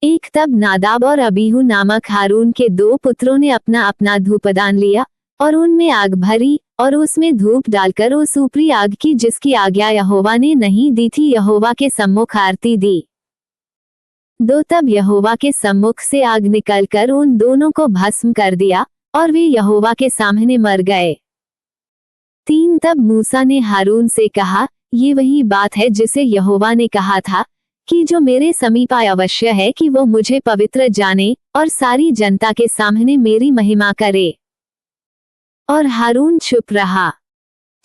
एक तब नादाब और अबीहू नामक हारून के 2 पुत्रों ने अपना अपना धूपदान लिया और उनमें आग भरी और उसमें धूप डालकर उस ऊपरी आग की जिसकी आज्ञा यहोवा ने नहीं दी थी यहोवा के सम्मुख आरती दी। 2 तब यहोवा के सम्मुख से आग निकलकर उन दोनों को भस्म कर दिया और वे यहोवा के सामने मर गए। 3 तब मूसा ने हारून से कहा, ये वही बात है जिसे यहोवा ने कहा था कि जो मेरे समीप आए अवश्य है कि वो मुझे पवित्र जाने और सारी जनता के सामने मेरी महिमा करे। और हारून चुप रहा।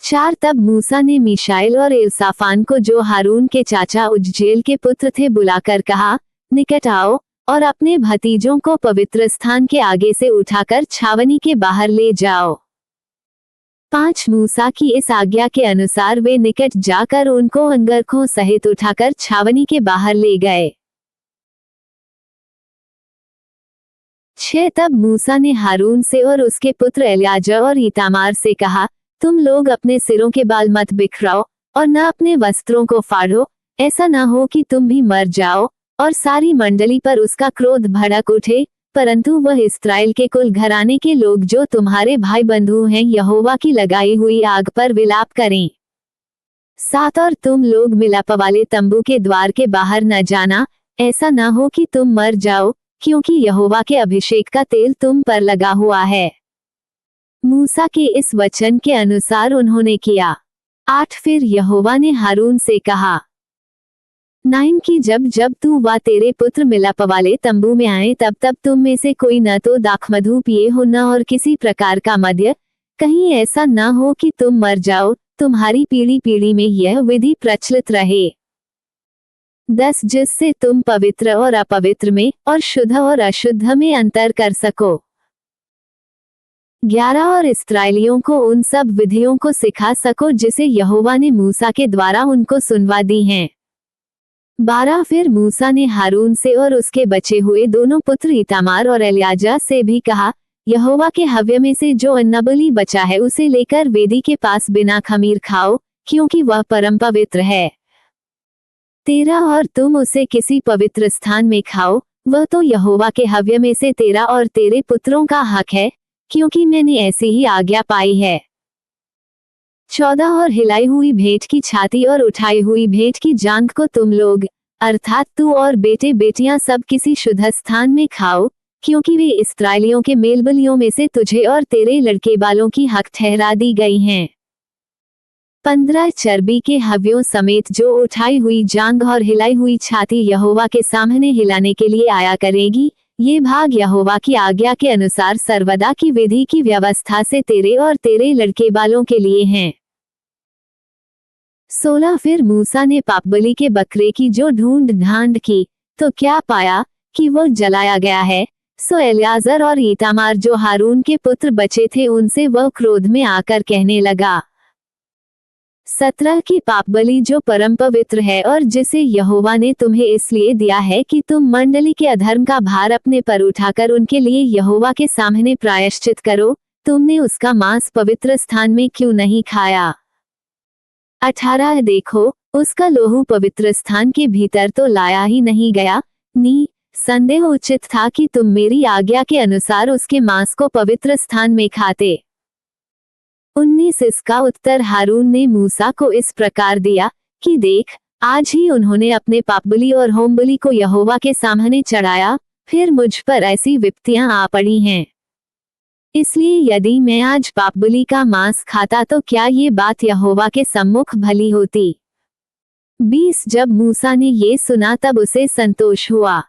4 तब मूसा ने मीशाएल और एलसाफान को जो हारून के चाचा उज्जेल के पुत्र थे बुलाकर कहा, निकट आओ और अपने भतीजों को पवित्र स्थान के आगे से उठाकर छावनी के बाहर ले जाओ। 5 मूसा की इस आज्ञा के अनुसार वे निकट जाकर उनको अंगरखों सहित उठाकर छावनी के बाहर ले गए। 6 तब मूसा ने हारून से और उसके पुत्र एलियाजर और इतामार से कहा, तुम लोग अपने सिरों के बाल मत बिखराओ और न अपने वस्त्रों को फाड़ो, ऐसा न हो कि तुम भी मर जाओ और सारी मंडली पर उसका क्रोध भड़क उठे, परंतु वह इस्राएल के कुल घराने के लोग जो तुम्हारे भाई बंधु हैं यहोवा की लगाई हुई आग पर विलाप करें। 7 और तुम लोग मिलाप वाले तंबू के द्वार के बाहर न जाना, ऐसा न हो कि तुम मर जाओ, क्योंकि यहोवा के अभिषेक का तेल तुम पर लगा हुआ है। मूसा के इस वचन के अनुसार उन्होंने किया। 8 फिर यहोवा ने हारून से कहा, 9 कि जब जब तू व तेरे पुत्र मिलाप वाले तंबू में आए तब तब तुम में से कोई न तो दाखमधु पिए हो न और किसी प्रकार का मद्य, कहीं ऐसा न हो कि तुम मर जाओ, तुम्हारी पीढ़ी पीढ़ी में यह विधि प्रचलित रहे। 10 जिससे तुम पवित्र और अपवित्र में और शुद्ध और अशुद्ध में अंतर कर सको। 11 और इस्राएलियों को उन सब विधियों को सिखा सको जिसे यहोवा ने मूसा के द्वारा उनको सुनवा दी हैं। 12 फिर मूसा ने हारून से और उसके बचे हुए दोनों पुत्र इतामार और एलियाजर से भी कहा, यहोवा के हव्य में से जो अन्नबलि बचा है उसे लेकर वेदी के पास बिना खमीर खाओ, क्योंकि वह परम पवित्र है। 13 और तुम उसे किसी पवित्र स्थान में खाओ, वह तो यहोवा के हव्य में से तेरा और तेरे पुत्रों का हक है, क्योंकि मैंने ऐसी ही आज्ञा पाई है। 14 और हिलाई हुई भेंट की छाती और उठाई हुई भेंट की जांघ को तुम लोग, अर्थात तू और बेटे बेटियां सब किसी शुद्ध स्थान में खाओ, क्योंकि वे इस्राएलियों के मेलबलियों में से तुझे और तेरे लड़के बालों की हक ठहरा दी गई हैं। 15 चर्बी के हव्यों समेत जो उठाई हुई जांघ और हिलाई हुई छाती यहोवा के सामने हिलाने के लिए आया करेगी, ये भाग यहोवा की आज्ञा के अनुसार सर्वदा की विधि की व्यवस्था से तेरे और तेरे लड़के बालों के लिए हैं। 16 फिर मूसा ने पापबलि के बकरे की जो ढूंढ ढांड की, तो क्या पाया कि वो जलाया गया है। सो एलियाजर और इतामार जो हारून के पुत्र बचे थे उनसे वह क्रोध में आकर कहने लगा। 17 की पापबलि जो परम पवित्र है और जिसे यहोवा ने तुम्हें इसलिए दिया है कि तुम मंडली के अधर्म का भार अपने पर उठाकर उनके लिए यहोवा के सामने प्रायश्चित करो, तुमने उसका मांस पवित्र स्थान में क्यों नहीं खाया। 18 देखो, उसका लोहू पवित्र स्थान के भीतर तो लाया ही नहीं गया, संदेह उचित था कि तुम मेरी आज्ञा के अनुसार उसके मांस को पवित्र स्थान में खाते। 19 इसका उत्तर हारून ने मूसा को इस प्रकार दिया कि देख, आज ही उन्होंने अपने पापबलि और होमबलि को यहोवा के सामने चढ़ाया, फिर मुझ पर ऐसी विपत्तियां आ पड़ी हैं। इसलिए यदि मैं आज पापबलि का मांस खाता तो क्या ये बात यहोवा के सम्मुख भली होती। 20 जब मूसा ने ये सुना तब उसे संतोष हुआ।